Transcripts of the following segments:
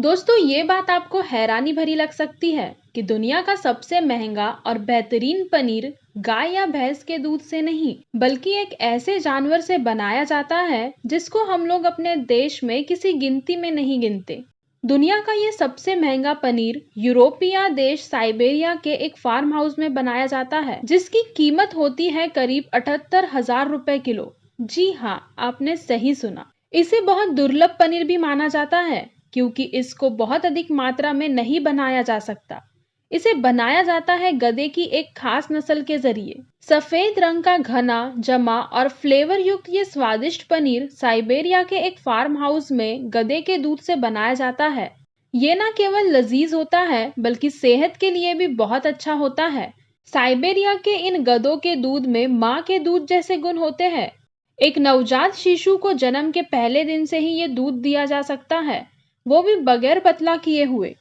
दोस्तों, ये बात आपको हैरानी भरी लग सकती है कि दुनिया का सबसे महंगा और बेहतरीन पनीर गाय या भैंस के दूध से नहीं, बल्कि एक ऐसे जानवर से बनाया जाता है जिसको हम लोग अपने देश में किसी गिनती में नहीं गिनते। दुनिया का ये सबसे महंगा पनीर यूरोपीय देश साइबेरिया के एक फार्म हाउस में बनाया जाता है, जिसकी कीमत होती है करीब 78,000 रुपए किलो। जी हाँ, आपने सही सुना। इसे बहुत दुर्लभ पनीर भी माना जाता है क्योंकि इसको बहुत अधिक मात्रा में नहीं बनाया जा सकता। इसे बनाया जाता है गधे की एक खास नस्ल के जरिए। सफेद रंग का घना, जमा और फ्लेवर युक्त ये स्वादिष्ट पनीर साइबेरिया के एक फार्म हाउस में गधे के दूध से बनाया जाता है। ये न केवल लजीज होता है बल्कि सेहत के लिए भी बहुत अच्छा होता है। साइबेरिया के इन गधों के दूध में माँ के दूध जैसे गुण होते हैं। एक नवजात शिशु को जन्म के पहले दिन से ही ये दूध दिया जा सकता है, वो भी बगैर पतला किए हुए।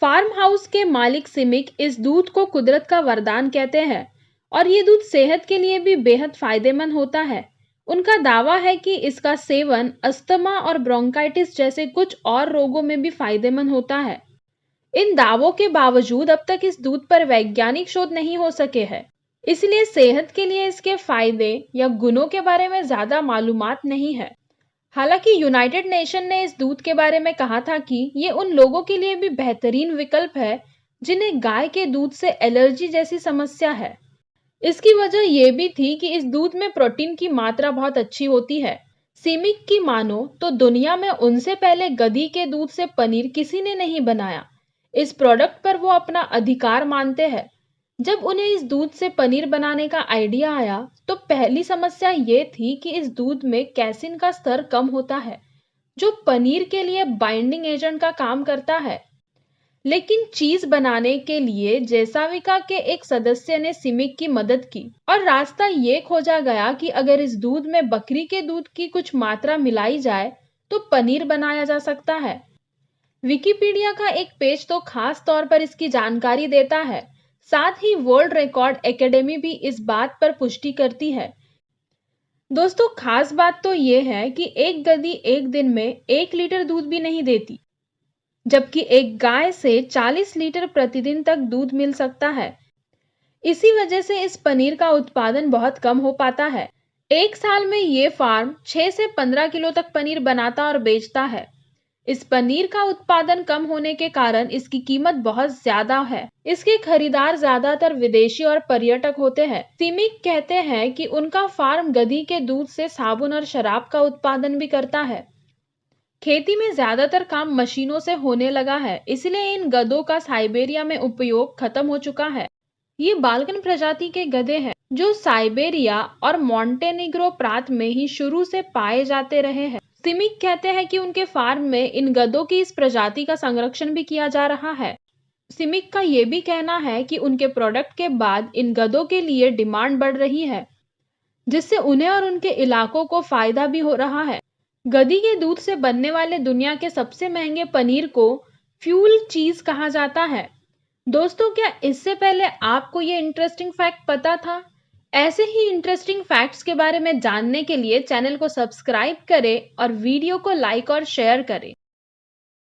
फार्म हाउस के मालिक सिमिक इस दूध को कुदरत का वरदान कहते हैं और ये दूध सेहत के लिए भी बेहद फायदेमंद होता है। उनका दावा है कि इसका सेवन अस्थमा और ब्रोंकाइटिस जैसे कुछ और रोगों में भी फायदेमंद होता है। इन दावों के बावजूद अब तक इस दूध पर वैज्ञानिक शोध नहीं हो सके हैं, इसलिए सेहत के लिए इसके फायदे या गुणों के बारे में ज्यादा मालूमात नहीं है। हालांकि यूनाइटेड नेशन ने इस दूध के बारे में कहा था कि ये उन लोगों के लिए भी बेहतरीन विकल्प है जिन्हें गाय के दूध से एलर्जी जैसी समस्या है। इसकी वजह यह भी थी कि इस दूध में प्रोटीन की मात्रा बहुत अच्छी होती है। सीमिक की मानो तो दुनिया में उनसे पहले गधी के दूध से पनीर किसी ने नहीं बनाया। इस प्रोडक्ट पर वो अपना अधिकार मानते हैं। जब उन्हें इस दूध से पनीर बनाने का आइडिया आया तो पहली समस्या ये थी कि इस दूध में कैसिन का स्तर कम होता है, जो पनीर के लिए बाइंडिंग एजेंट का काम करता है। लेकिन चीज बनाने के लिए जैसाविका के एक सदस्य ने सिमिक की मदद की और रास्ता ये खोजा गया कि अगर इस दूध में बकरी के दूध की कुछ मात्रा मिलाई जाए तो पनीर बनाया जा सकता है। विकिपीडिया का एक पेज तो खास तौर पर इसकी जानकारी देता है, साथ ही वर्ल्ड रिकॉर्ड एकेडमी भी इस बात पर पुष्टि करती है। दोस्तों, खास बात तो यह है कि एक गधी एक दिन में 1 लीटर दूध भी नहीं देती, जबकि एक गाय से 40 लीटर प्रतिदिन तक दूध मिल सकता है। इसी वजह से इस पनीर का उत्पादन बहुत कम हो पाता है। एक साल में ये फार्म 6 से 15 किलो तक पनीर बनाता और बेचता है। इस पनीर का उत्पादन कम होने के कारण इसकी कीमत बहुत ज्यादा है। इसके खरीदार ज्यादातर विदेशी और पर्यटक होते हैं। सिमिक कहते हैं कि उनका फार्म गधी के दूध से साबुन और शराब का उत्पादन भी करता है। खेती में ज्यादातर काम मशीनों से होने लगा है, इसलिए इन गधों का साइबेरिया में उपयोग खत्म हो चुका है। ये बाल्कन प्रजाति के गधे हैं जो साइबेरिया और मॉन्टेनिग्रो प्रांत में ही शुरू से पाए जाते रहे हैं। सिमिक कहते हैं कि उनके फार्म में इन गधों की इस प्रजाति का संरक्षण भी किया जा रहा है। सिमिक का यह भी कहना है कि उनके प्रोडक्ट के बाद इन गधों के लिए डिमांड बढ़ रही है, जिससे उन्हें और उनके इलाकों को फायदा भी हो रहा है। गधी के दूध से बनने वाले दुनिया के सबसे महंगे पनीर को फ्यूल चीज कहा जाता है। दोस्तों, क्या इससे पहले आपको ये इंटरेस्टिंग फैक्ट पता था? ऐसे ही इंटरेस्टिंग फैक्ट्स के बारे में जानने के लिए चैनल को सब्सक्राइब करें और वीडियो को लाइक और शेयर करें।